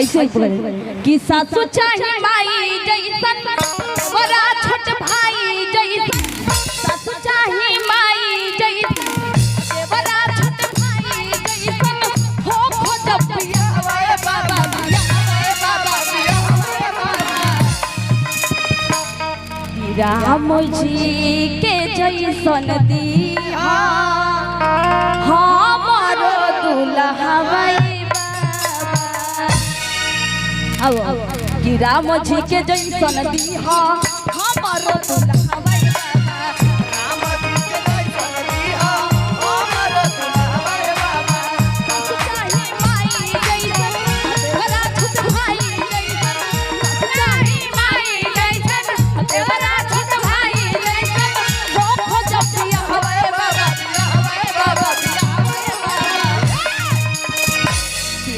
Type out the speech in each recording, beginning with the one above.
ऐसे कि सासू चाहे माई जैसन बड़ा छोट भाई जैसन सासू चाहे माई जैसन बड़ा छोट भाई जैसन हो जब बियाह बाबा राम जी के जैसन दिया हमारो दुल्हा कि राम जी के जैसन दिहा हमारो दुल्हा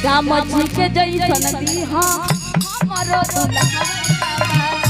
राम जी के जैसन दिहा हमारो दुल्हा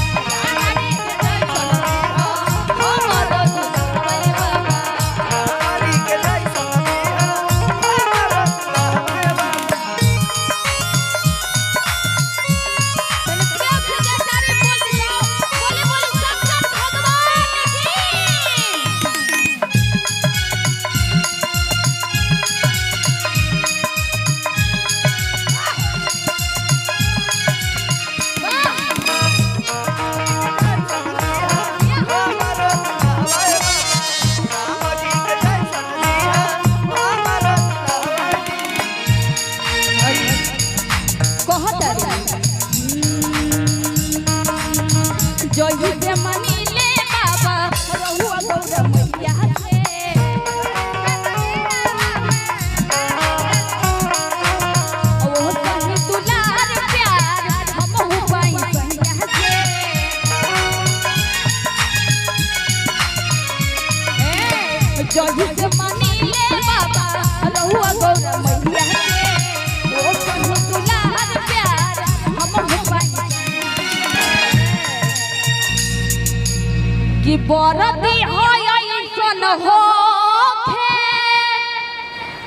कि बरदी ऐसन होखे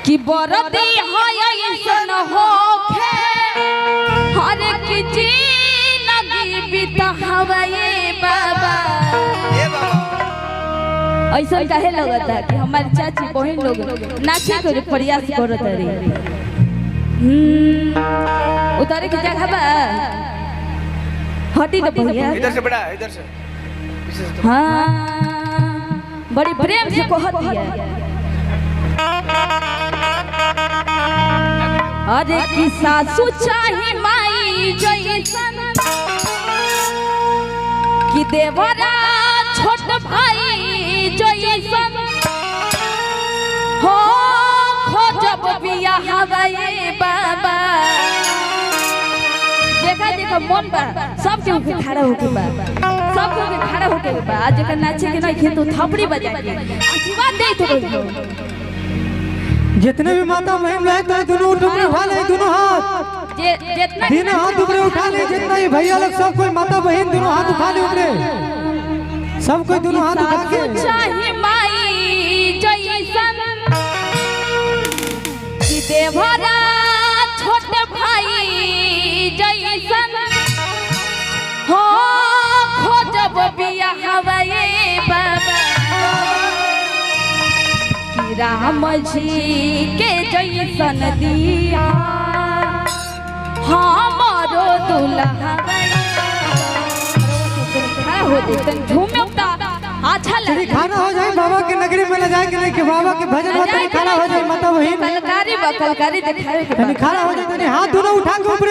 कि बरदी ऐसन होखे हर की जिंदगी बितावे बाबा ऐसा काहे लगता कि हमारी चाची बहन लोग नाचे के प्रयास करत रही उतारे की जगह बा हटी तो भैया इधर से बड़ा इधर से हाँ बड़ी प्रेम से कहती है अरे कि सासू चाहे माई जैसन कि देवरा छोट भाई जैसन हो जब बियाह बाबा देखा देखा मन बा सब के ऊपर खड़ा होके बा सब के ऊपर खड़ा होके बा आज जकर नाचे के नहीं खेत थपड़ी बजा के आशीर्वाद दे तो जितने भी माता बहन रहे तो दोनों उठा ले दोनों हाथ जितना दोनों हाथ ऊपर उठा ले जितना ही भैया लोग सब कोई माता बहन दोनों हाथ उठा ले ऊपर सब कोई दोनों हाथ उठा के चाहे माई जैसन कि देवरा छोट भाई जैसन हो जब बियाह बाबा कि राम जी के जैसन दिया हमारो दुल्हा हो जैसन झूमे अच्छा लगे खाना हो जाए बाबा के नगरी में ले जाए के नहीं कि बाबा के भजन होता है खाना हो जाए माता बहन कलकारी दिखावे के तनी खड़ा हो जाए तनी हाथ दोनों उठा के ऊपर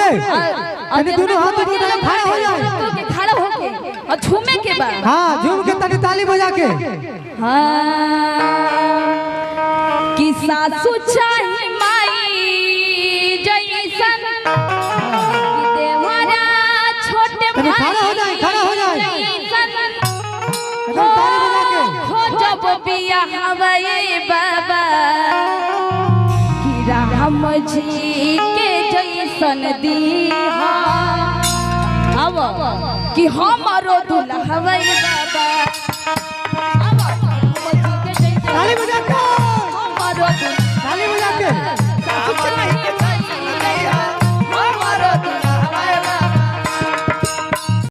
तनी दोनों हाथ उठा के खड़ा हो जाए के खड़ा होके और झूमे के बाद हां झूम के तनी ताली बजा के हां कि सासू चाहे माई जैसन कि देवरा छोटे भाई खड़ा हो जाए हो जब बियाह बाबा कि राम जी के जैसन दिहा अब कि हमारो दुल्हा बाबा